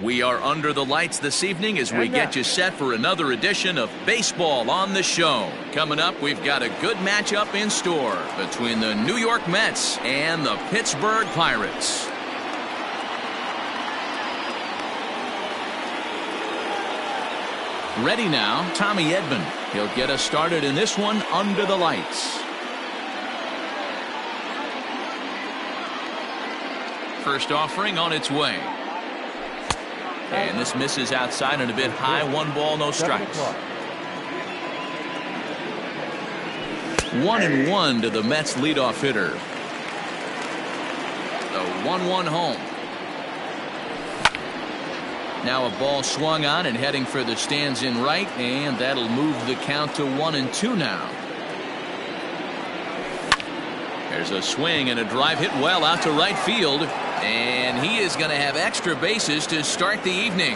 We are under the lights this evening as we get you set for another edition of Baseball on the Show. Coming up, we've got a good matchup in store between the New York Mets and the Pittsburgh Pirates. Ready now, Tommy Edman. He'll get us started in this one under the lights. First offering on its way. And this misses outside and a bit high. 1 ball, no strikes. 1-1 to the Mets leadoff hitter. The 1-1 home. Now a ball swung on and heading for the stands in right, and that'll move the count to 1-2 now. There's a swing and a drive hit well out to right field. And he is going to have extra bases to start the evening.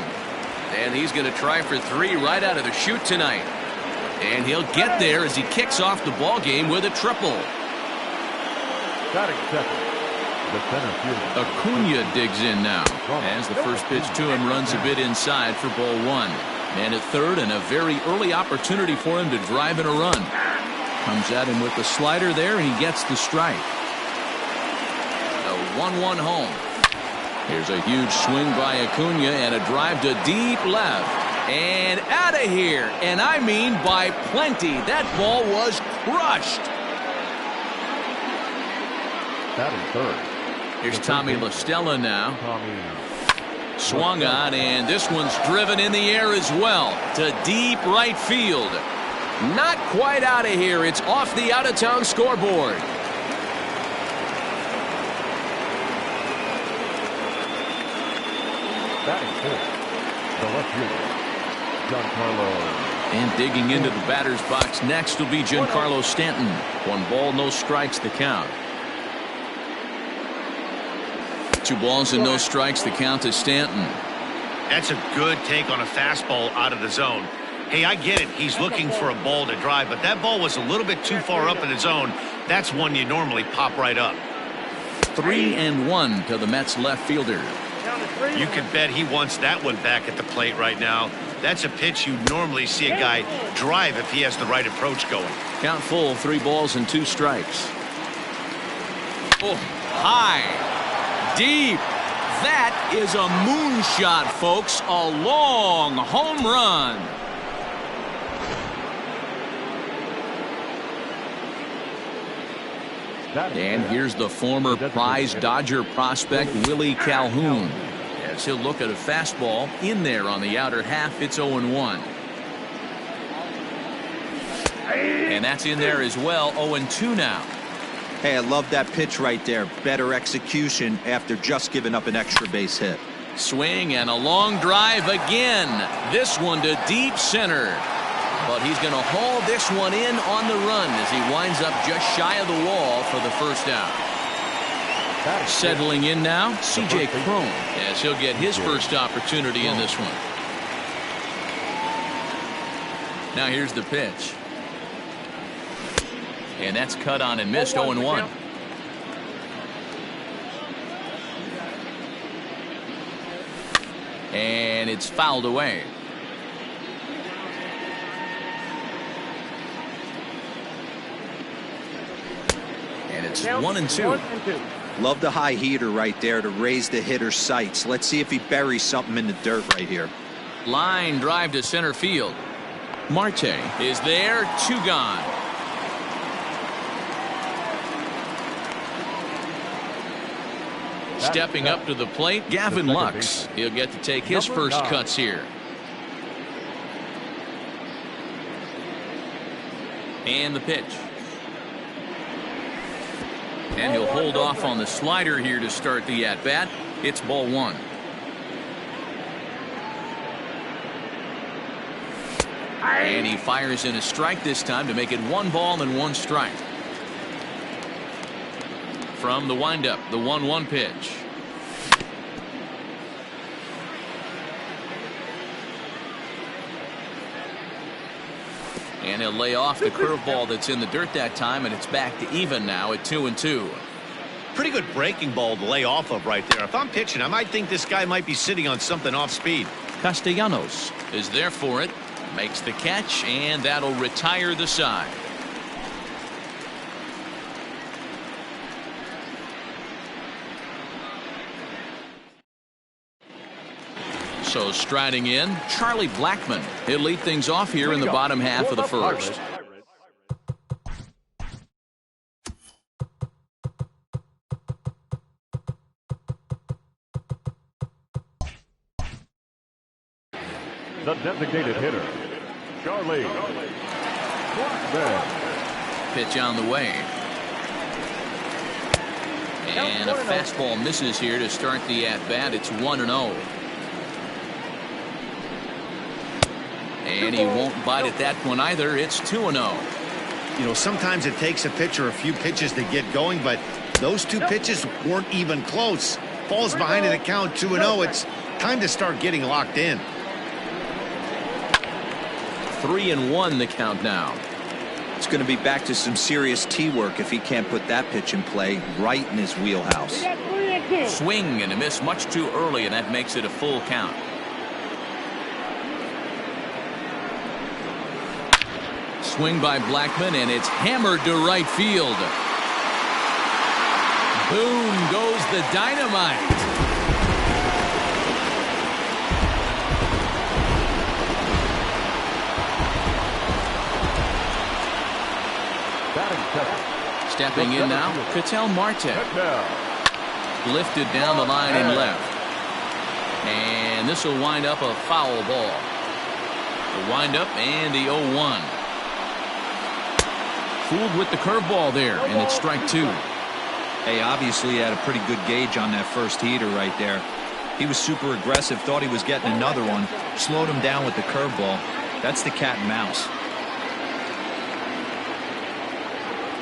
And he's going to try for 3 right out of the chute tonight. And he'll get there as he kicks off the ball game with a triple. Batting second, the center fielder. Acuna digs in now as the first pitch to him runs a bit inside for ball 1. And at third, and a very early opportunity for him to drive in a run. Comes at him with the slider there, and he gets the strike. 1-1 home. Here's a huge swing by Acuna and a drive to deep left. And out of here. And I mean by plenty. That ball was crushed. That is third. Here's Tommy La Stella now. Swung on, and this one's driven in the air as well to deep right field. Not quite out of here. It's off the out-of-town scoreboard. Batting fourth, the left fielder, Giancarlo. And digging into the batter's box next will be Giancarlo Stanton. 1 ball, no strikes, the count. 2 balls and no strikes, the count to Stanton. That's a good take on a fastball out of the zone. Hey, I get it. He's looking for a ball to drive, but that ball was a little bit too far up in the zone. That's one you normally pop right up. 3-1 to the Mets left fielder. You can bet he wants that one back at the plate right now. That's a pitch you normally see a guy drive if he has the right approach going. Count full, 3 balls and 2 strikes. Oh, high, deep. That is a moonshot, folks. A long home run. And here's the former prize Dodger prospect Willie Calhoun. As he'll look at a fastball in there on the outer half. It's 0-1. And that's in there as well. 0-2 now. Hey, I love that pitch right there. Better execution after just giving up an extra base hit. Swing and a long drive again. This one to deep center. But he's going to haul this one in on the run as he winds up just shy of the wall for the first out. Settling in now, C.J. Cron, as he'll get his first opportunity in this one. Now here's the pitch. And that's cut on and missed. 0-1. And it's fouled away. And it's 1-2. Love the high heater right there to raise the hitter's sights. Let's see if he buries something in the dirt right here. Line drive to center field. Marte is there. 2 gone. Stepping up to the plate, Gavin Lux. He'll get to take his first cuts here. And the pitch. And he'll hold off on the slider here to start the at-bat. It's ball 1. And he fires in a strike this time to make it 1 ball and 1 strike. From the windup, the 1-1 pitch. And he'll lay off the curveball that's in the dirt that time, and it's back to even now at 2-2. Pretty good breaking ball to lay off of right there. If I'm pitching, I might think this guy might be sitting on something off speed. Castellanos is there for it, makes the catch, and that'll retire the side. So striding in, Charlie Blackmon. He'll lead things off here in the bottom half of the first. The designated hitter, Charlie Blackmon. Pitch on the way. And a fastball misses here to start the at-bat. It's 1-0. And he won't bite at that one either. It's 2-0. You know, sometimes it takes a pitcher a few pitches to get going, but those two pitches weren't even close. Falls behind in the count, 2-0. It's time to start getting locked in. 3-1 the count now. It's going to be back to some serious tee work if he can't put that pitch in play right in his wheelhouse. Swing and a miss much too early, and that makes it a full count. Swing by Blackmon, and it's hammered to right field. Boom goes the dynamite. Stepping in now, Ctm Lg. Lifted down the line and left. And this will wind up a foul ball. The windup and the 0-1. Fooled with the curveball there, and it's strike two. Hey, obviously he had a pretty good gauge on that first heater right there. He was super aggressive, thought he was getting another one, slowed him down with the curveball. That's the cat and mouse.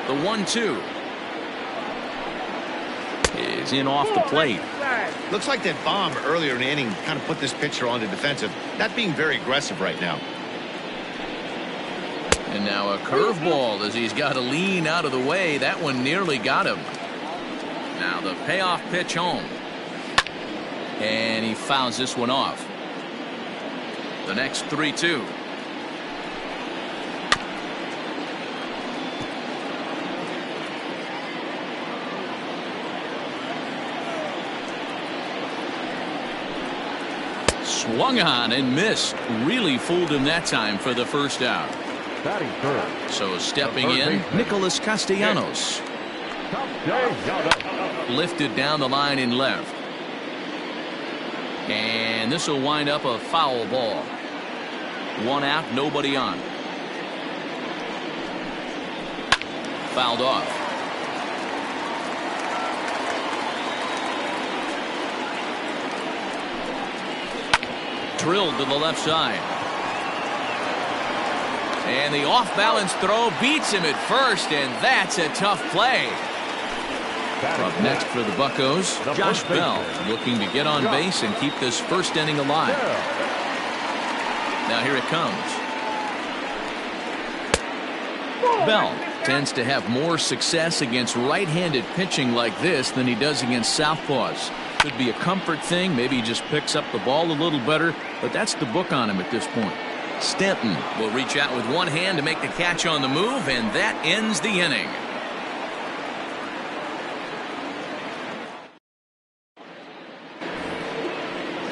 The 1-2 is in off the plate. Looks like that bomb earlier in the inning kind of put this pitcher on the defensive. Not being very aggressive right now. And now a curveball as he's got to lean out of the way. That one nearly got him. Now the payoff pitch home. And he fouls this one off. The next 3-2. Swung on and missed. Really fooled him that time for the first out. So stepping in, Nicholas Castellanos. Lifted down the line and left. And this will wind up a foul ball. One out, nobody on. Fouled off. Drilled to the left side. And the off-balance throw beats him at first, and that's a tough play. Up next for the Buccos, Josh Bell, looking to get on base and keep this first inning alive. Now here it comes. Bell tends to have more success against right-handed pitching like this than he does against southpaws. Could be a comfort thing. Maybe he just picks up the ball a little better, but that's the book on him at this point. Stanton will reach out with one hand to make the catch on the move, and that ends the inning.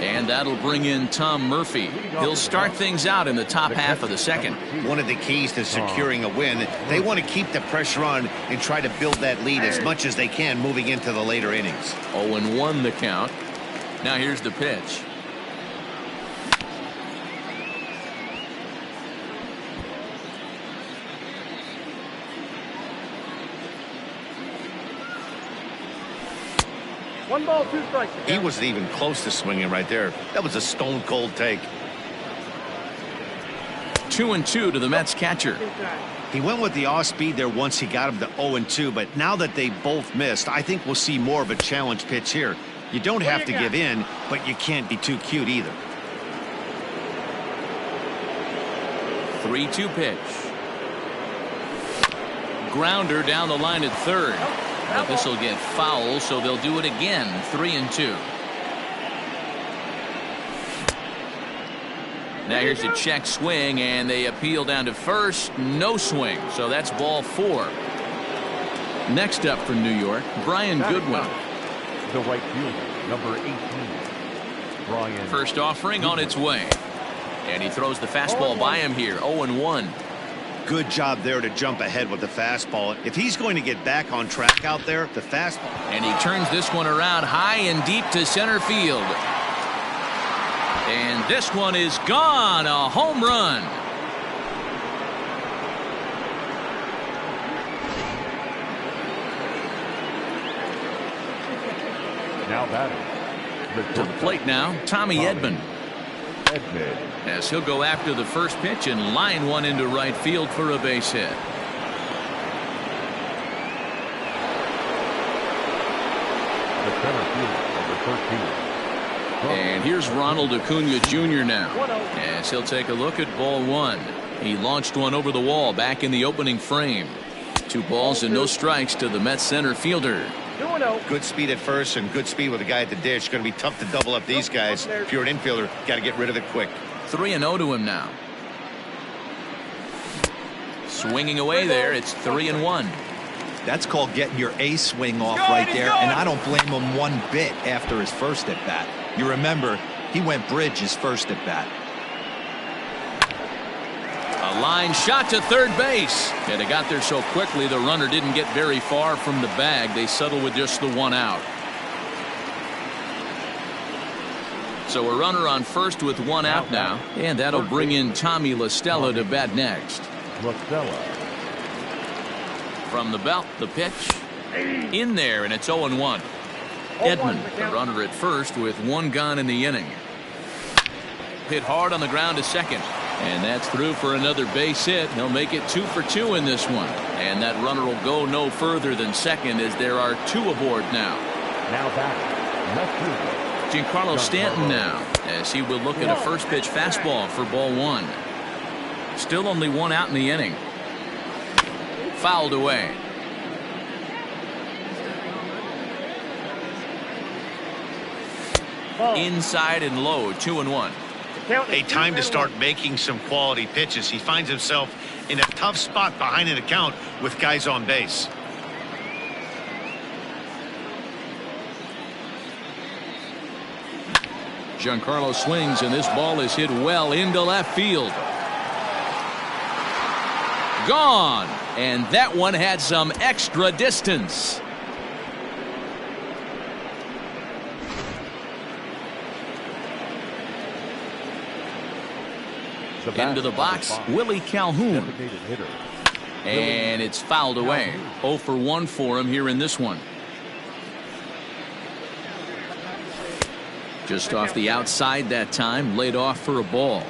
And that'll bring in Tom Murphy. He'll start things out in the top half of the second. One of the keys to securing a win, they want to keep the pressure on and try to build that lead as much as they can moving into the later innings. 0-1 the count. Now here's the pitch. One ball, two strikes. He wasn't even close to swinging right there. That was a stone cold take. 2-2 to the Mets catcher. He went with the off speed there once he got him to 0-2, but now that they both missed, I think we'll see more of a challenge pitch here. You don't have to give in, but you can't be too cute either. 3-2 pitch. Grounder down the line at third. But this will get foul, so they'll do it again. 3-2. Now here's a check swing, and they appeal down to first. No swing, so that's ball 4. Next up for New York, Brian Goodwin. The right fielder, number 18. Brian. First offering on its way. And he throws the fastball by him here. 0-1. Good job there to jump ahead with the fastball. If he's going to get back on track out there, the fastball. And he turns this one around high and deep to center field. And this one is gone. A home run. Now batting. To the plate now, Tommy Edman. As he'll go after the first pitch and line one into right field for a base hit. The center fielder, number 13. And here's Ronald Acuna Jr. now, as he'll take a look at ball 1. He launched one over the wall back in the opening frame. 2 balls and no strikes to the Mets center fielder. Good speed at first and good speed with the guy at the dish. Going to be tough to double up these guys. If you're an infielder, got to get rid of it quick. 3-0 to him now. Swinging away there. It's 3-1. That's called getting your A swing off right there, and I don't blame him one bit after his first at bat. You remember, he went bridge his first at bat. A line shot to third base. And they got there so quickly the runner didn't get very far from the bag. They settled with just the 1 out. So a runner on first with 1 out now. And that'll bring in Tommy La Stella to bat next. From the belt, the pitch. In there, and it's 0-1. Edman, the runner at first with 1 gone in the inning. Hit hard on the ground to second. And that's through for another base hit. He'll make it 2 for 2 in this one. And that runner will go no further than second as there are 2 aboard now. Now back. Giancarlo Stanton now, as he will look at a first pitch fastball for ball 1. Still only 1 out in the inning. Fouled away. Inside and low, 2-1. A time to start making some quality pitches. He finds himself in a tough spot behind an account with guys on base. Giancarlo swings, and this ball is hit well into left field. Gone, and that one had some extra distance. Into the box, Willie Calhoun. And it's fouled away. 0 for 1 for him here in this one. Just off the outside that time, laid off for a ball.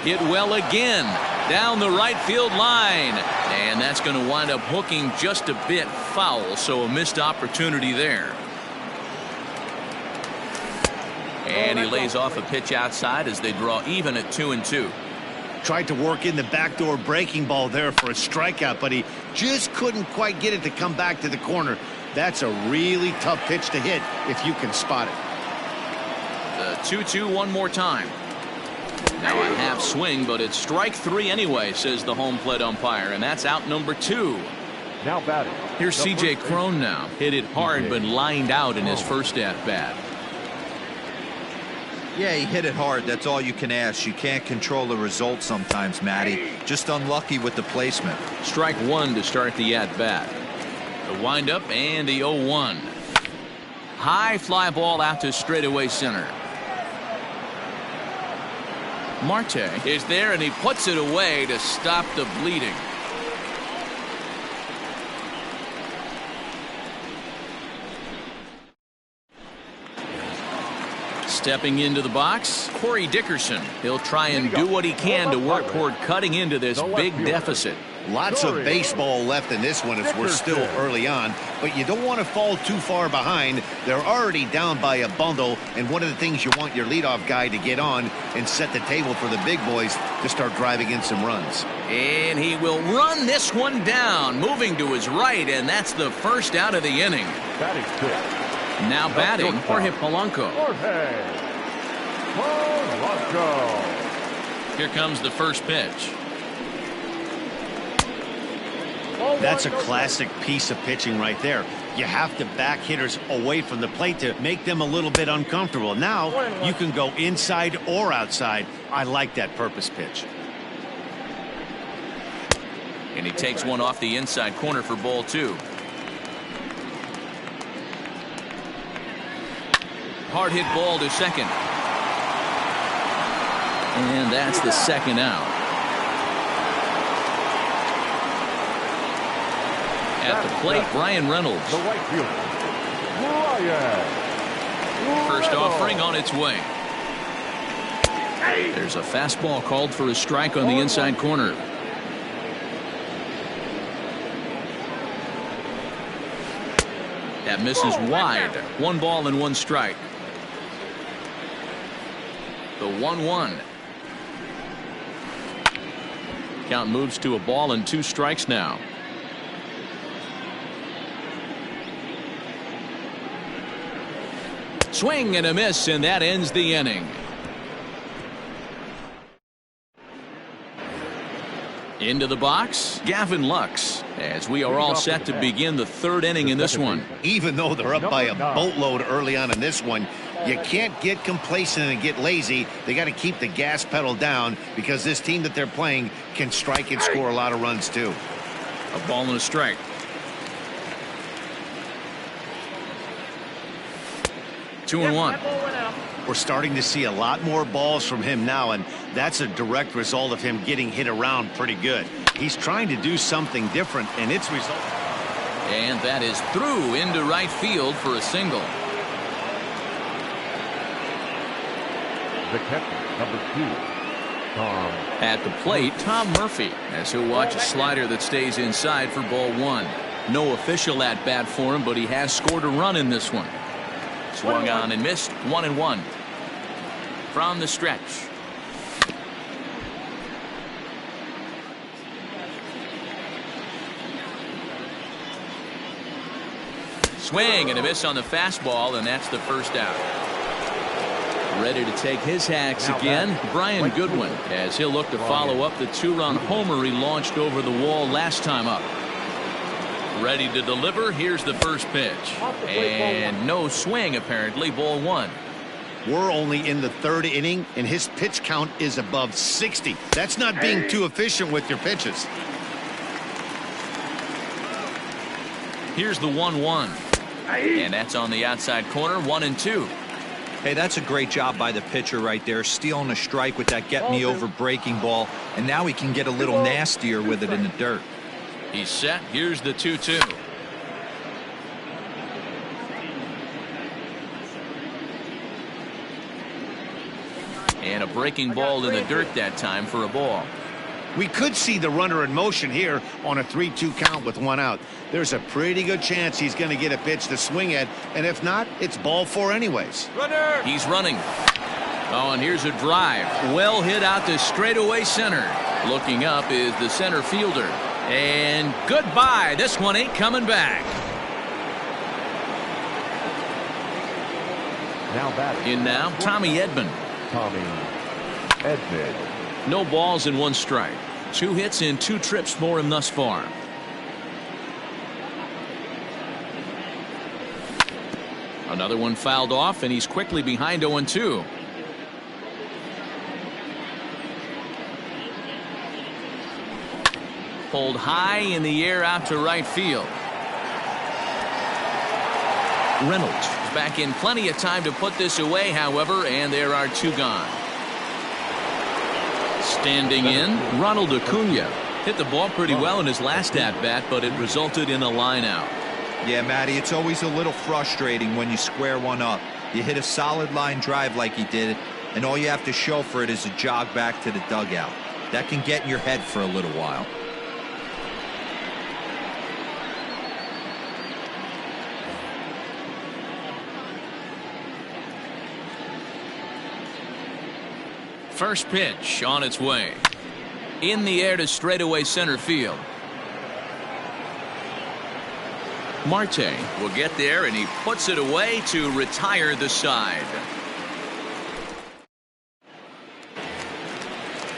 Hit well again, down the right field line. And that's going to wind up hooking just a bit foul, so a missed opportunity there. And he lays off a pitch outside as they draw even at 2-2. Tried to work in the backdoor breaking ball there for a strikeout, but he just couldn't quite get it to come back to the corner. That's a really tough pitch to hit if you can spot it. The 2-2 one more time. Now a half swing, but it's strike 3 anyway, says the home plate umpire, and that's out number 2. Now batting. Here's C.J. Cron now. Hit it hard, but lined out in his first at bat. Yeah, he hit it hard. That's all you can ask. You can't control the result sometimes, Matty. Just unlucky with the placement. Strike 1 to start the at-bat. The windup and the 0-1. High fly ball out to straightaway center. Marte is there, and he puts it away to stop the bleeding. Stepping into the box, Corey Dickerson. He'll try and do what he can to work toward cutting into this big deficit. Lots of baseball left in this one as we're still early on, but you don't want to fall too far behind. They're already down by a bundle, and one of the things you want your leadoff guy to get on and set the table for the big boys to start driving in some runs. And he will run this one down, moving to his right, and that's the first out of the inning. Batting fifth. Now batting Jorge Polanco. Here comes the first pitch. That's a classic piece of pitching right there. You have to back hitters away from the plate to make them a little bit uncomfortable. Now you can go inside or outside. I like that purpose pitch. And he takes one off the inside corner for ball 2. Hard hit ball to second. And that's the second out. At the plate, Brian Reynolds. The right fielder, Brian. First offering on its way. There's a fastball called for a strike on the inside corner. That misses wide. 1 ball and 1 strike. The 1-1. Count moves to a ball and 2 strikes now. Swing and a miss, and that ends the inning. Into the box, Gavin Lux, as we are all set to begin the 3rd inning in this one. Even though they're up by a boatload early on in this one, you can't get complacent and get lazy. They got to keep the gas pedal down because this team that they're playing can strike and score a lot of runs too. A ball and a strike. Two and one. We're starting to see a lot more balls from him now, and that's a direct result of him getting hit around pretty good. He's trying to do something different, and it's resulting. And that is through into right field for a single. The catcher, number 2, Tom. At the plate, Tom Murphy, as he'll watch a slider that stays inside for ball 1. No official at bat for him, but he has scored a run in this one. Swung on and missed. 1-1 from the stretch. Swing and a miss on the fastball, and that's the first out. Ready to take his hacks again, Brian Goodwin, as he'll look to follow up the 2-run homer he launched over the wall last time up. Ready to deliver. Here's the first pitch. And no swing, apparently. Ball 1. We're only in the 3rd inning, and his pitch count is above 60. That's not being too efficient with your pitches. Here's the 1-1. And that's on the outside corner. 1-2. Hey, that's a great job by the pitcher right there, stealing a strike with that get-me-over breaking ball, and now he can get a little nastier with it in the dirt. He's set. Here's the 2-2. And a breaking ball in the dirt that time for a ball. We could see the runner in motion here on a 3-2 count with 1 out. There's a pretty good chance he's going to get a pitch to swing at, and if not, it's ball 4 anyways. Runner. He's running. Oh, and here's a drive. Well hit out to straightaway center. Looking up is the center fielder. And goodbye. This one ain't coming back. Now batting. In now, Tommy Edman. Tommy Edman. No balls and 1 strike. 2 hits and 2 trips for him thus far. Another one fouled off, and he's quickly behind 0-2. Pulled high in the air out to right field. Reynolds is back in plenty of time to put this away, however, and there are 2 gone. Standing in, Ronald Acuna hit the ball pretty well in his last at-bat, but it resulted in a line out. Yeah, Matty, it's always a little frustrating when you square one up. You hit a solid line drive like he did, and all you have to show for it is a jog back to the dugout. That can get in your head for a little while. First pitch on its way. In the air to straightaway center field. Marte will get there, and he puts it away to retire the side.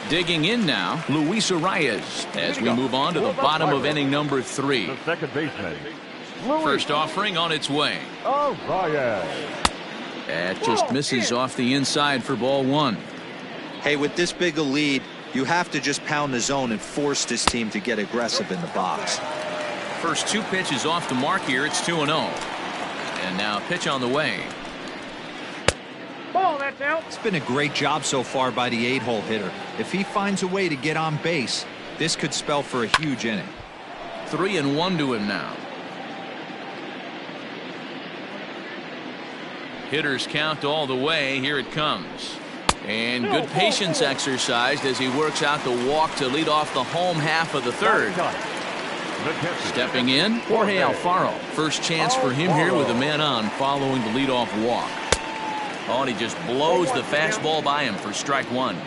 Digging in now, Luis Arias, as we move on to the bottom of inning number 3. The second baseman. First offering on its way. Arias. That just misses off the inside for ball 1. Hey, with this big a lead, you have to just pound the zone and force this team to get aggressive in the box. First 2 pitches off the mark here. It's 2-0. And now pitch on the way. Ball, that's out. It's been a great job so far by the 8-hole hitter. If he finds a way to get on base, this could spell for a huge inning. 3-1 to him now. Hitters count all the way. Here it comes. And good patience exercised as he works out the walk to lead off the home half of the 3rd. Stepping in, Jorge Alfaro. First chance for him here with a man on following the leadoff walk. Oh, and he just blows the fastball by him for strike 1.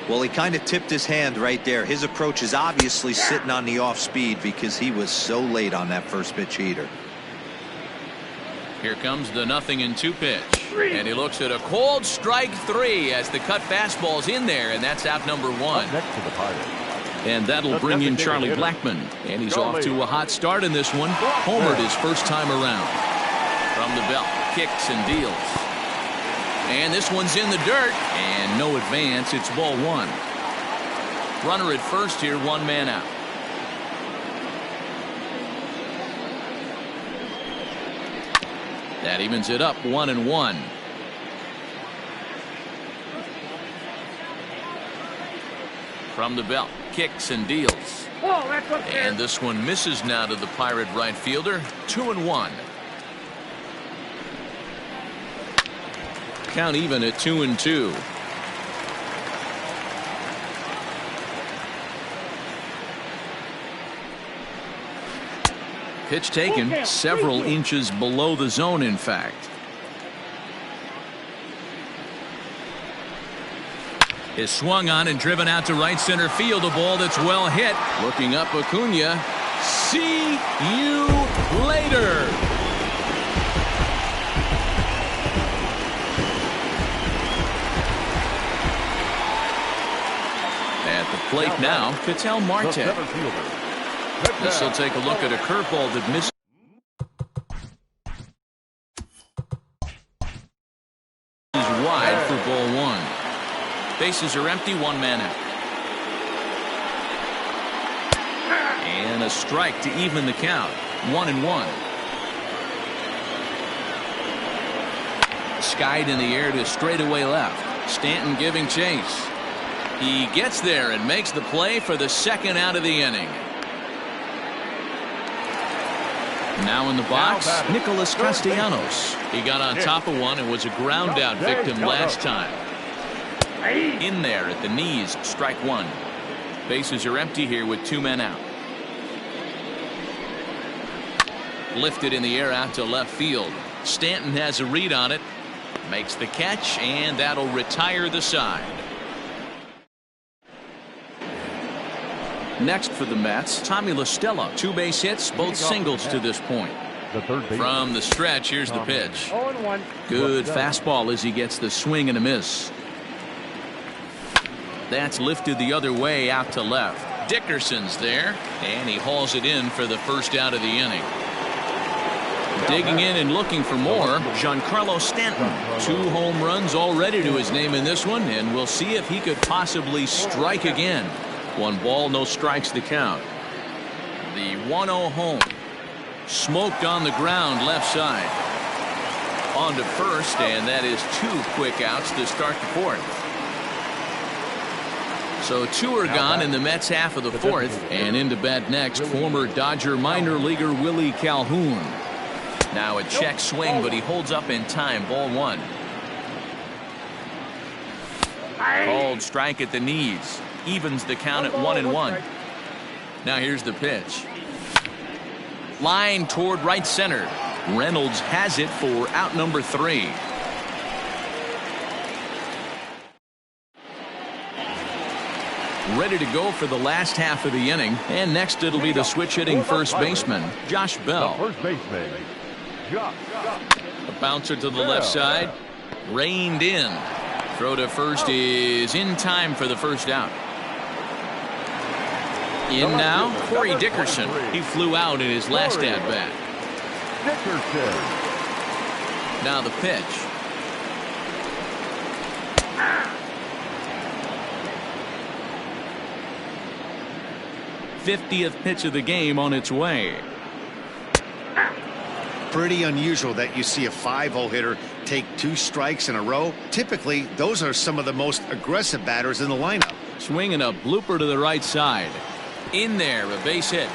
Well, he kind of tipped his hand right there. His approach is obviously sitting on the off speed because he was so late on that first pitch heater. Here comes the 0-2 pitch. And he looks at a cold strike 3 as the cut fastball's in there, and that's out number 1. Next to the Pirates. And that'll bring in Charlie Blackmon. And he's off to a hot start in this one. Homered his first time around. From the belt, kicks and deals. And this one's in the dirt. And no advance. It's ball 1. Runner at first here, 1 man out. That evens it up, 1-1. From the belt, kicks and deals. Ball, that's up there. And this one misses now to the Pirate right fielder. 2-1. Count even at 2-2. Pitch taken several inches below the zone, in fact. Is swung on and driven out to right center field. A ball that's well hit. Looking up, Acuna. See you later. At the plate now, Ctm Lg. This will take a look at a curveball that missed. Is wide for ball 1. Bases are empty, 1 man out. And a strike to even the count. 1-1. Skied in the air to straightaway left. Stanton giving chase. He gets there and makes the play for the 2nd out of the inning. Now in the box, Nicholas Castellanos. He got on top of one and was a ground out victim last time. In there at the knees, strike 1. Bases are empty here with 2 men out. Lifted in the air out to left field. Stanton has a read on it. Makes the catch, and that'll retire the side. Next for the Mets, Tommy La Stella. 2 base hits, both singles to this point. From the stretch, here's the pitch. 0-1. Good fastball as he gets the swing and a miss. That's lifted the other way out to left. Dickerson's there, and he hauls it in for the 1st out of the inning. Digging in and looking for more, Giancarlo Stanton. 2 home runs already to his name in this one, and we'll see if he could possibly strike again. 1 ball, no strikes the count. The 1-0 home. Smoked on the ground left side. On to first, and that is 2 quick outs to start the 4th. So 2 are gone in the Mets half of the 4th, and into bat next, former Dodger minor leaguer Willie Calhoun. Now a check swing, but he holds up in time. Ball 1. Called strike at the knees. Evens the count at 1-1. Now here's the pitch. Line toward right center. Reynolds has it for out number 3. ready to go for the last half of the inning. And next it'll be the switch-hitting first baseman, Josh Bell. First baseman, Josh. A bouncer to the left side. Reined in. Throw to first is in time for the first out. In now, Corey Dickerson. He flew out in his last at-bat. Dickerson. Now the pitch. '50th pitch of the game on its way. Pretty unusual that you see a 5-hole hitter take 2 strikes in a row. Typically, those are some of the most aggressive batters in the lineup. Swinging a blooper to the right side. In there, a base hit.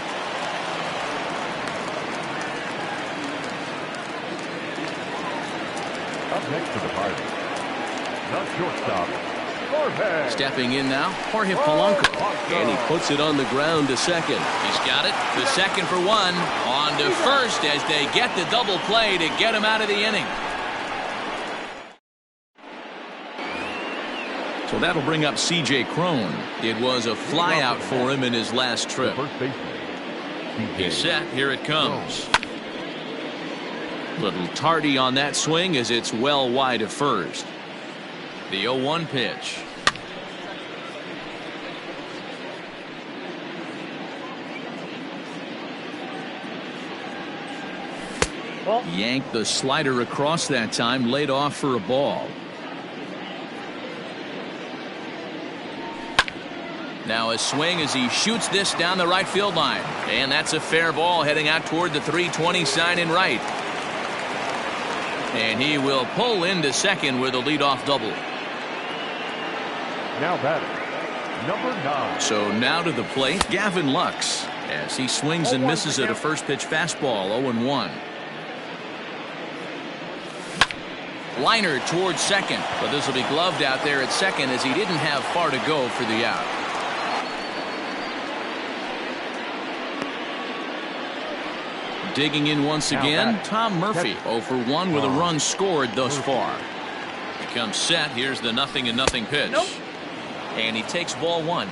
Up next to the Pirates. Not shortstop. Jorge. Stepping in now, Jorge Polanco. And he puts it on the ground to second. He's got it. The second for one. On to first as they get the double play to get him out of the inning. So that'll bring up C.J. Cron. It was a fly out for him in his last trip. First baseman. He's set. Here it comes. Little tardy on that swing as it's well wide of first. The 0-1 pitch. Yanked the slider across that time, laid off for a ball. Now a swing as he shoots this down the right field line. And that's a fair ball heading out toward the 320 sign in right. And he will pull into second with a leadoff double. Now batting, number 9. So now to the plate, Gavin Lux, as he swings and misses at a first pitch fastball, 0-1. Liner towards second, but this will be gloved out there at second as he didn't have far to go for the out. Digging in once again, Tom Murphy, 0 for 1 with a run scored thus far. Becomes set. Here's the 0-0 pitch. And he takes ball 1.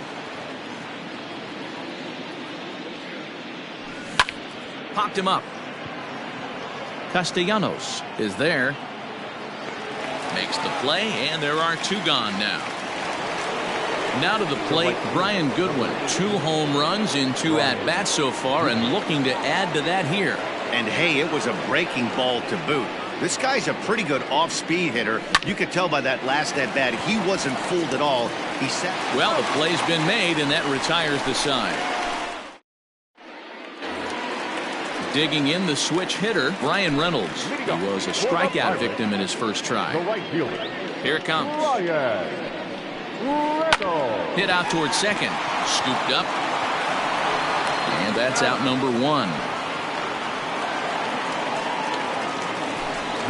Popped him up. Castellanos is there. Makes the play, and there are 2 gone now. Now to the plate, Brian Goodwin. 2 home runs in 2 at-bats so far, and looking to add to that here. And hey, it was a breaking ball to boot. This guy's a pretty good off-speed hitter. You could tell by that last at-bat he wasn't fooled at all. He sat. Well, the play's been made, and that retires the side. Digging in the switch hitter, Brian Reynolds. He was a strikeout victim in his first try. The right fielder. Here it comes. Brian Reynolds. Hit out towards second. Scooped up. And that's out number 1.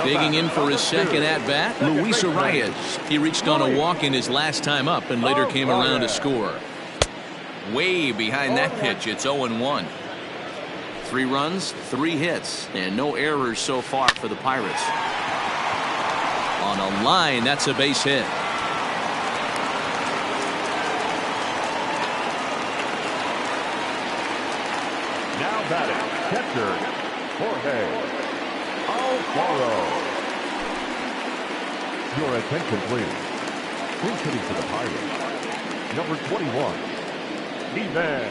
Digging in for his second at-bat, Luis Arias. He reached on a walk in his last time up and later came around to score. Way behind that pitch, it's 0-1. 3 runs, 3 hits, and no errors so far for the Pirates. On a line, that's a base hit. Now batting, catcher, Jorge Alfaro. Your attention, please. Who's hitting for the Pirates? Number 21, Steven.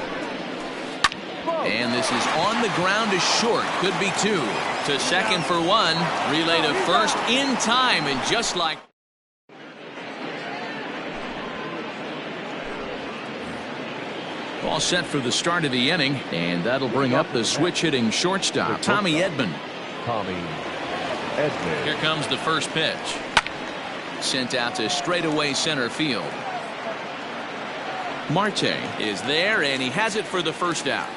And this is on the ground to short. Could be 2. To second for 1. Relay to first in time, and just like. All set for the start of the inning, and that'll bring up the switch-hitting shortstop, Tommy Edman. Tommy Edman. Here comes the first pitch. Sent out to straightaway center field. Marte is there, and he has it for the first out.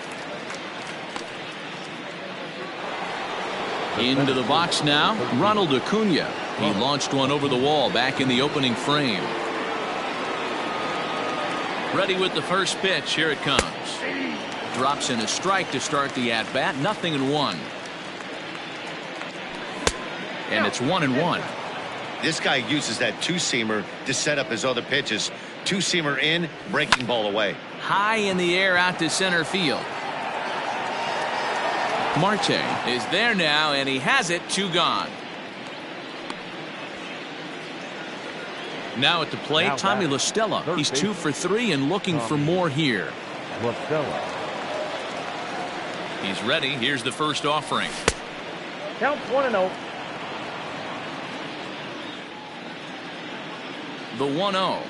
Into the box now, Ronald Acuna. He launched one over the wall back in the opening frame. Ready with the first pitch. Here it comes. Drops in a strike to start the at-bat. 0-1. And it's 1-1. This guy uses that 2-seamer to set up his other pitches. Two-seamer in, breaking ball away. High in the air out to center field. Marte is there now, and he has it. 2 gone. Now at the plate, Tommy La Stella. He's 2 for 3 and looking for more here. La Stella. He's ready. Here's the first offering. Count 1-0. The 1-0.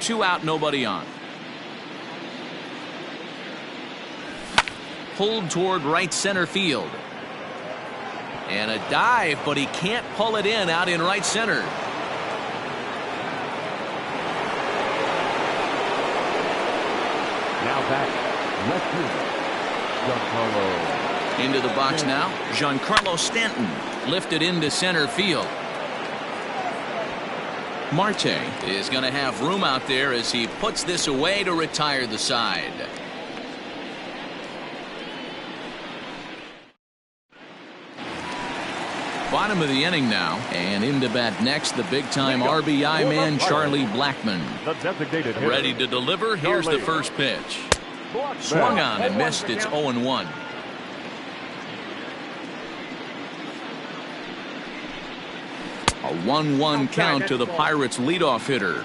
2 out, nobody on. Pulled toward right center field. And a dive, but he can't pull it in out in right center. Now back, left fielder, Giancarlo. Into the box now, Giancarlo Stanton lifted into center field. Marte is going to have room out there as he puts this away to retire the side. Bottom of the inning now, and into bat next, the big-time RBI man, Charlie Blackmon. The designated hitter. Ready to deliver. Here's the first pitch. Swung on and missed. It's 0-1. A 1-1 count to the Pirates' leadoff hitter.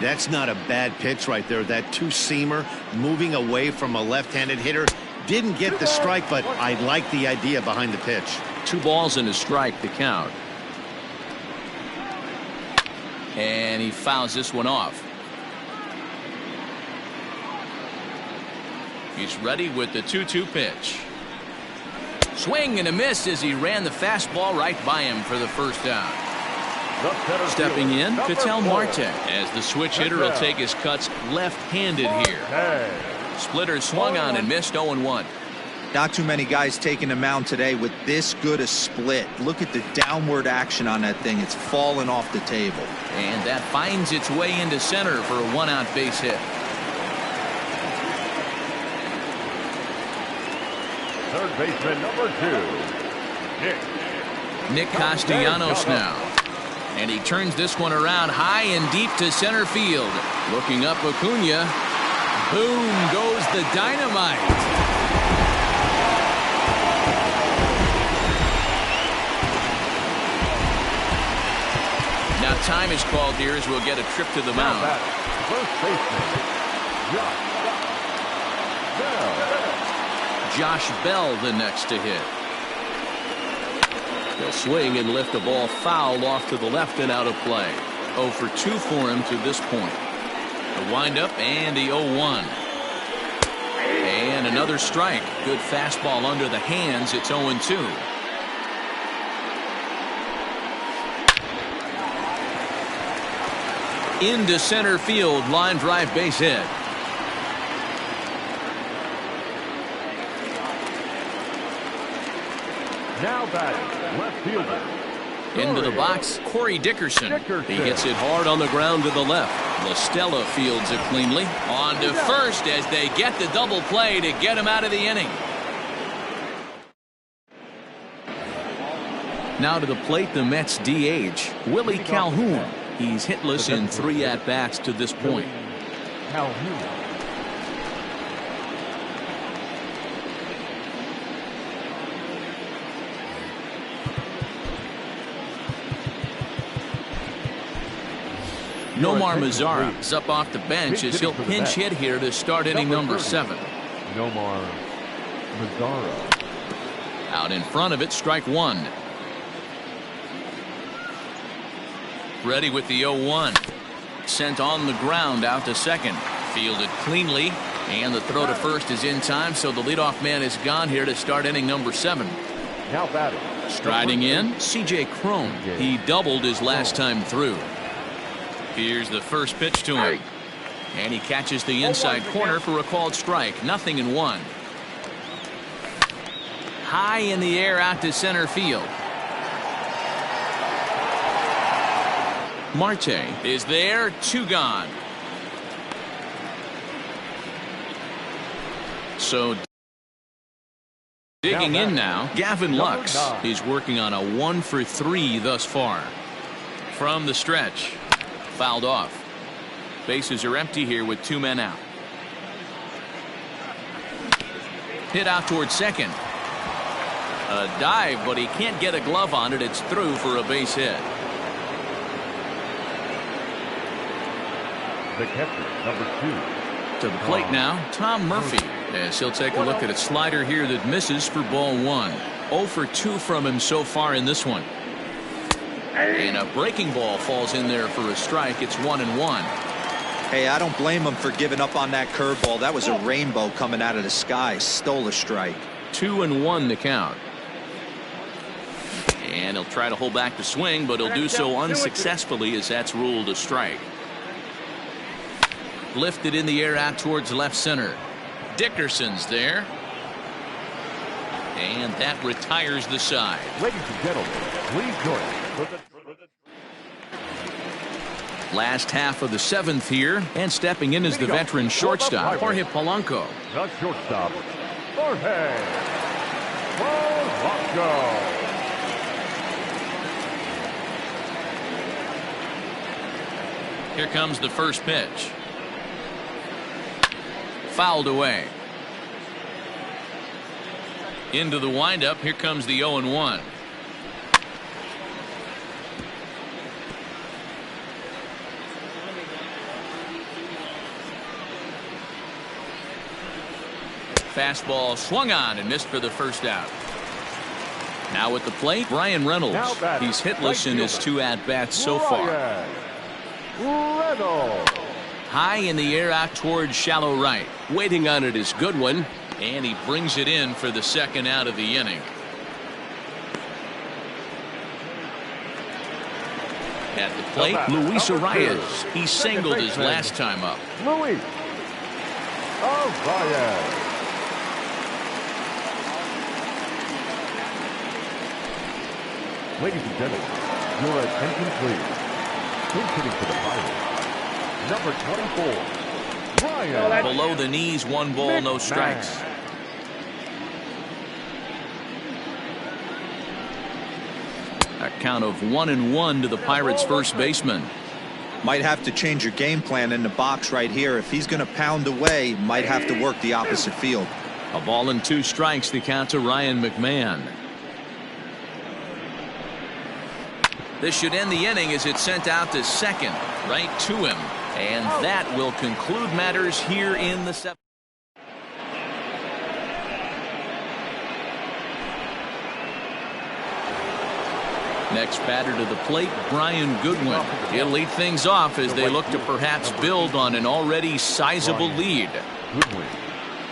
That's not a bad pitch right there. That two-seamer moving away from a left-handed hitter. Didn't get the strike, but I like the idea behind the pitch. 2 balls and a strike to count. And he fouls this one off. He's ready with the 2-2 pitch. Swing and a miss as he ran the fastball right by him for the first down. Stepping in, Ctm Marte, as the switch hitter will take his cuts left-handed here. Splitter swung on and missed. 0-1. Not too many guys taking the mound today with this good a split. Look at the downward action on that thing. It's falling off the table. And that finds its way into center for a 1-out base hit. Third baseman number 2, Nick Castellanos now. And he turns this one around high and deep to center field. Looking up, Acuna. Boom goes the dynamite. Now time is called here as we'll get a trip to the mound. First baseman, Josh Bell the next to hit. He'll swing and lift the ball foul off to the left and out of play. 0 for 2 for him to this point. The windup and the 0-1. And another strike. Good fastball under the hands. It's 0-2. Into center field, line drive base hit. Now batting, left fielder. Into the box, Corey Dickerson. He hits it hard on the ground to the left. La Stella fields it cleanly. On to first as they get the double play to get him out of the inning. Now to the plate, the Mets DH, Willie Calhoun. He's hitless in 3 at-bats to this point. Calhoun. Nomar Mazara is up off the bench as he'll pinch hit here to start inning number 7. Nomar Mazara. Out in front of it, strike 1. Ready with the 0-1. Sent on the ground out to second. Fielded cleanly. And the throw to first is in time, so the leadoff man is gone here to start inning number 7. Now batting. Striding in, C.J. Cron. He doubled his last time through. Here's the first pitch to him. And he catches the inside corner for a called strike. 0-1. High in the air out to center field. Marte is there. 2 gone. So digging in now, Gavin Lux. He's working on a 1 for 3 thus far. from the stretch. Fouled off. Bases are empty here with 2 men out. Hit out towards second. A dive, but he can't get a glove on it. It's through for a base hit. The catcher, number 2. To the plate now, Tom Murphy, as he'll take a look at a slider here that misses for ball 1. 0 for 2 from him so far in this one. And a breaking ball falls in there for a strike. It's 1-1. Hey, I don't blame him for giving up on that curveball. That was a rainbow coming out of the sky. Stole a strike. 2-1 the count. And he'll try to hold back the swing, but he'll do so unsuccessfully as that's ruled a strike. Lifted in the air out towards left center. Dickerson's there. And that retires the side. Ladies and gentlemen, please join us. Last half of the 7th here, and stepping in is the veteran shortstop, Jorge Polanco. The shortstop, Jorge Polanco. Here comes the first pitch. Fouled away. Into the windup. Here comes the 0-1. Fastball swung on and missed for the first out. Now at the plate, Brian Reynolds. He's hitless in his 2 at-bats so far. Reynolds. High in the air out towards shallow right. Waiting on it is Goodwin, and he brings it in for the second out of the inning. At the plate, Luis Arias. He singled his last time up. Luis Arias. Ladies and gentlemen, your attention please. Who's hitting for the Pirates? Number 24, Ryan. Below the knees, 1 ball, no strikes. A count of 1-1 to the Pirates' first baseman. Might have to change your game plan in the box right here. If he's going to pound away, might have to work the opposite field. A ball and 2 strikes, the count to Ryan McMahon. This should end the inning as it's sent out to second, right to him. And that will conclude matters here in the 7th. Next batter to the plate, Brian Goodwin. He'll lead things off as they look to perhaps build on an already sizable lead.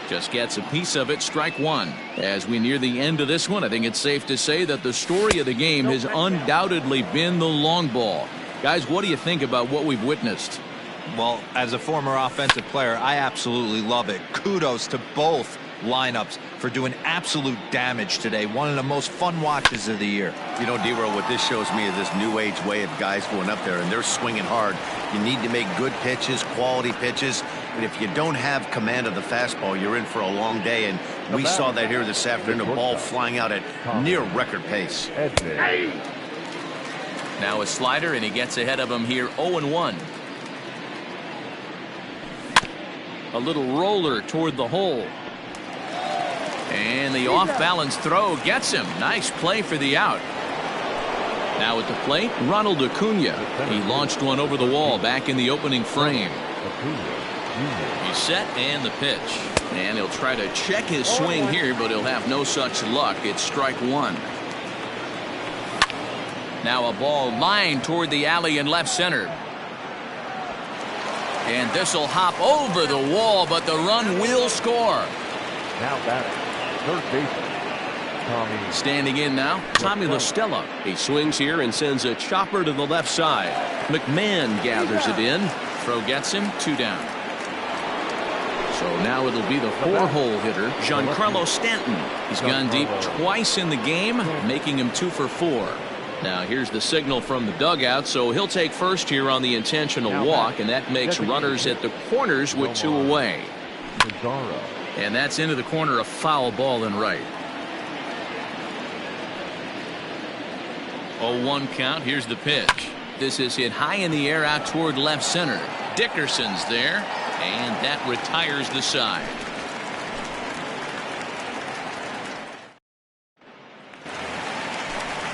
Just gets a piece of it, strike 1. As we near the end of this one, I think it's safe to say that the story of the game has undoubtedly been the long ball. Guys, what do you think about what we've witnessed? Well, as a former offensive player, I absolutely love it. Kudos to both lineups for doing absolute damage today. One of the most fun watches of the year. You know, D-Roll, what this shows me is this new age way of guys going up there and they're swinging hard. You need to make good pitches, quality pitches. And if you don't have command of the fastball, you're in for a long day. And we saw that here this afternoon, a ball flying out at near record pace. Now a slider, and he gets ahead of him here, 0-1. A little roller toward the hole. And the off-balance throw gets him. Nice play for the out. Now at the plate, Ronald Acuna. He launched one over the wall back in the opening frame. He's set and the pitch. And he'll try to check his swing here, but he'll have no such luck. It's strike 1. Now a ball lined toward the alley in left center. And this will hop over the wall, but the run will score. Now batting, third baseman, Tommy. Standing in now, Tommy La Stella. He swings here and sends a chopper to the left side. McMahon gathers it in. Throw gets him, 2 down. So now it'll be the 4-hole hitter, Giancarlo Stanton. He's gone deep twice in the game, making him 2 for 4. Now here's the signal from the dugout, so he'll take first here on the intentional walk, and that makes runners at the corners with 2 away. And that's into the corner, a foul ball and right. 0-1 count. Here's the pitch. This is hit high in the air out toward left center. Dickerson's there, and that retires the side.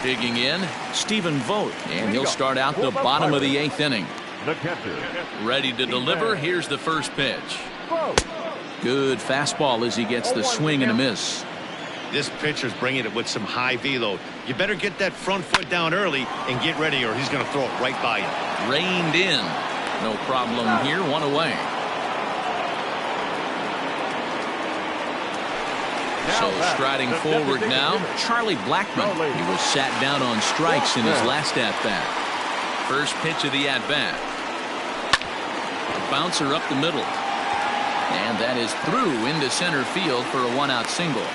Digging in, Stephen Vogt, and he'll start out the bottom of the 8th inning. Ready to deliver. Here's the first pitch. Good fastball as he gets the swing and a miss. This pitcher's bringing it with some high velo. You better get that front foot down early and get ready, or he's going to throw it right by you. Reined in. No problem here. 1 away. So striding forward now, Charlie Blackmon. He was sat down on strikes in his last at-bat. First pitch of the at-bat. Bouncer up the middle. And that is through into center field for a 1-out single.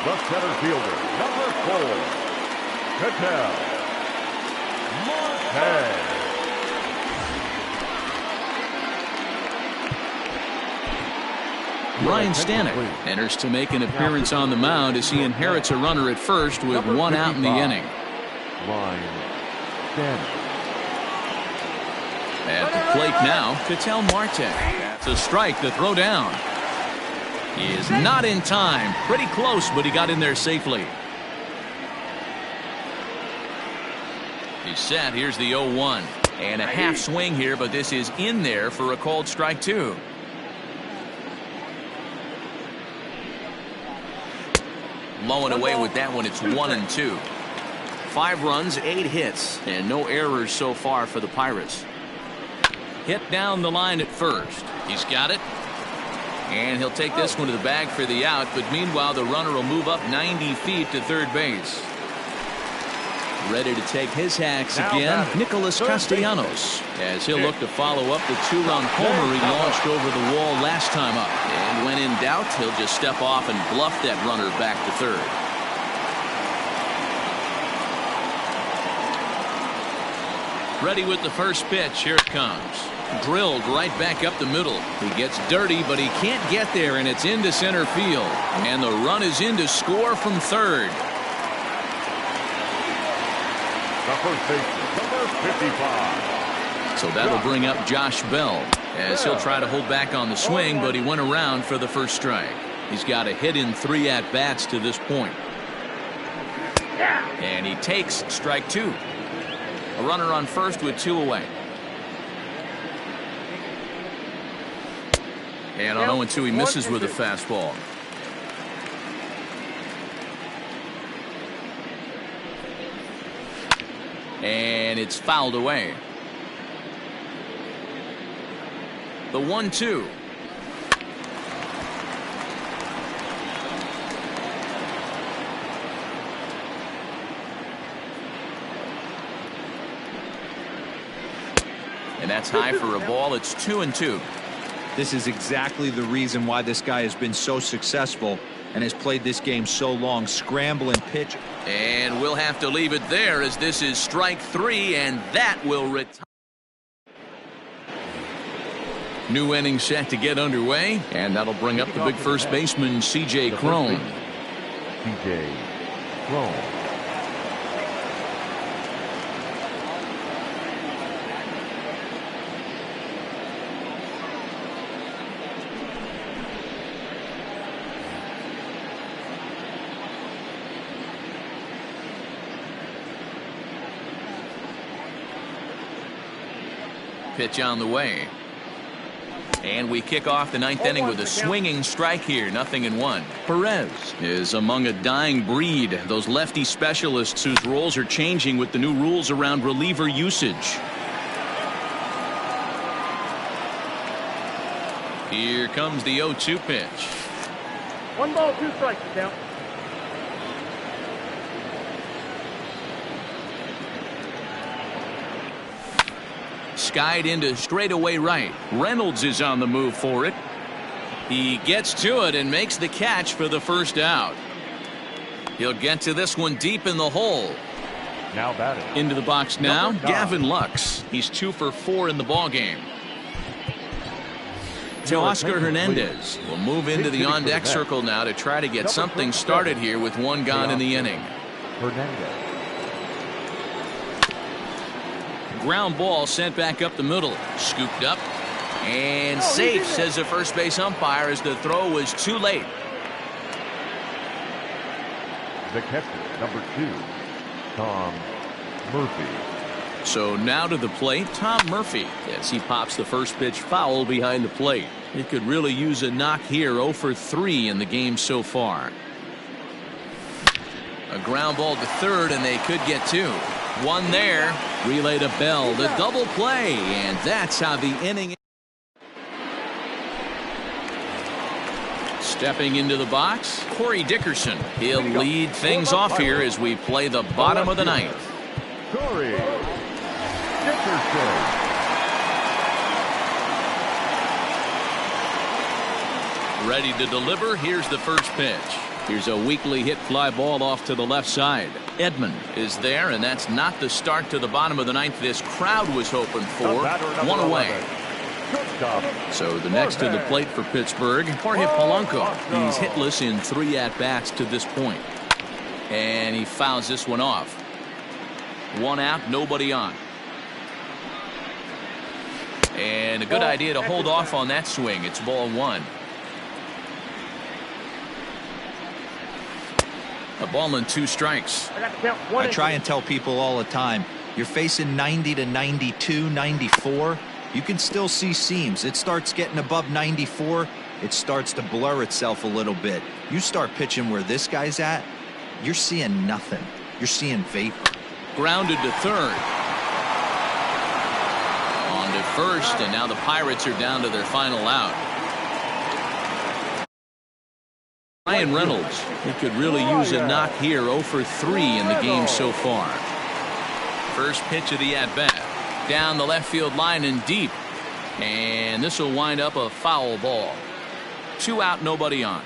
The center fielder, number 4, Ctm Lg. Ryan Stanek enters to make an appearance on the mound as he inherits a runner at first with 1 out in the inning. Ryan Stanek. At the plate now, Ketel Marte. That's a strike to throw down. He is not in time. Pretty close, but he got in there safely. He's set. Here's the 0-1. And a half swing here, but this is in there for a called strike 2. Low and away with that one. It's 1-2. 5 runs, 8 hits, and no errors so far for the Pirates. Hit down the line at first. He's got it. And he'll take this one to the bag for the out, but meanwhile the runner will move up 90 feet to third base. Ready to take his hacks again, Nicholas Castellanos, as he'll look to follow up the 2-run homer he launched over the wall last time up. And when in doubt, he'll just step off and bluff that runner back to third. Ready with the first pitch. Here it comes. Drilled right back up the middle. He gets dirty, but he can't get there, and it's into center field. And the run is in to score from third. The first baseman, number 55. So that'll bring up Josh Bell, as he'll try to hold back on the swing, but he went around for the first strike. He's got a hit in 3 at-bats to this point. And he takes strike 2. A runner on first with 2 away. And on 0-2, he misses with a fastball. And it's fouled away. The 1-2. And that's high for a ball. It's 2-2. This is exactly the reason why this guy has been so successful and has played this game so long. Scramble and pitch. And we'll have to leave it there, as this is strike 3, and that will retire. New inning set to get underway, and that'll bring up the big first baseman, C.J. Cron. C.J. Cron. Pitch on the way. And we kick off the 9th inning with a swinging strike here. 0-1. Perez is among a dying breed. Those lefty specialists whose roles are changing with the new rules around reliever usage. Here comes the 0-2 pitch. 1 ball, 2 strikes, count. Skied into straightaway right. Reynolds is on the move for it. He gets to it and makes the catch for the first out. He'll get to this one deep in the hole. Now batting. Into the box now, Gavin Lux. He's 2 for 4 in the ballgame. to Oscar Hernandez. We'll move into the on-deck circle now to try to get something started here with one gone in the inning. Hernandez. Ground ball sent back up the middle. Scooped up. And safe, says the first base umpire, as the throw was too late. The catcher, number 2, Tom Murphy. So now to the plate, Tom Murphy, as he pops the first pitch foul behind the plate. It could really use a knock here. 0 for 3 in the game so far. A ground ball to third, and they could get 2. One there. Relay to Bell. The double play, and that's how the inning. Stepping into the box, Corey Dickerson. He'll lead things off here as we play the bottom of the ninth. Corey Dickerson. Ready to deliver. Here's the first pitch. Here's a weakly hit fly ball off to the left side. Edman is there, and that's not the start to the bottom of the ninth this crowd was hoping for. One away. So the next to the plate for Pittsburgh, Jorge Polanco. He's hitless in 3 at-bats to this point. And he fouls this one off. 1 out, nobody on. And a good idea to hold off on that swing. It's ball 1. A ball and 2 strikes. I try and tell people all the time, you're facing 90 to 92, 94. You can still see seams. It starts getting above 94. It starts to blur itself a little bit. You start pitching where this guy's at, you're seeing nothing. You're seeing vapor. Grounded to third. On to first, and now the Pirates are down to their final out. Ryan Reynolds. He could really use a knock here. 0 for 3 in the game so far. First pitch of the at-bat. Down the left field line and deep. And this will wind up a foul ball. 2 out, nobody on.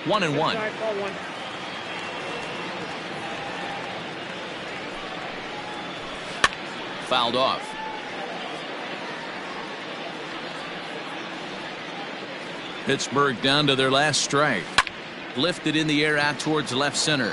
1-1. Fouled off. Pittsburgh down to their last strike. Lifted in the air out towards left center.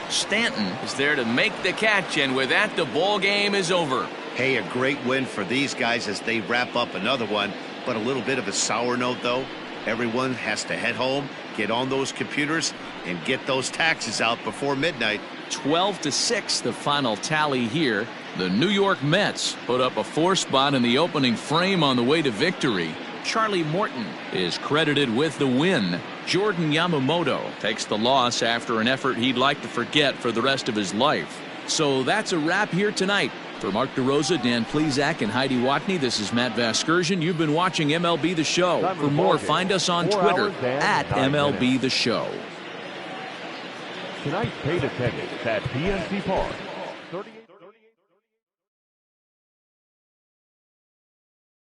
Stanton is there to make the catch, and with that, the ball game is over. Hey, a great win for these guys as they wrap up another one, but a little bit of a sour note, though. Everyone has to head home, get on those computers, and get those taxes out before midnight. 12-6, the final tally here. The New York Mets put up a 4 spot in the opening frame on the way to victory. Charlie Morton is credited with the win. Jordan Yamamoto takes the loss after an effort he'd like to forget for the rest of his life. So that's a wrap here tonight. For Mark DeRosa, Dan Plesac, and Heidi Watney, this is Matt Vasgersian. You've been watching MLB The Show. For more, find us on Twitter at MLB The Show. Tonight's paid attendance at PNC Park. 38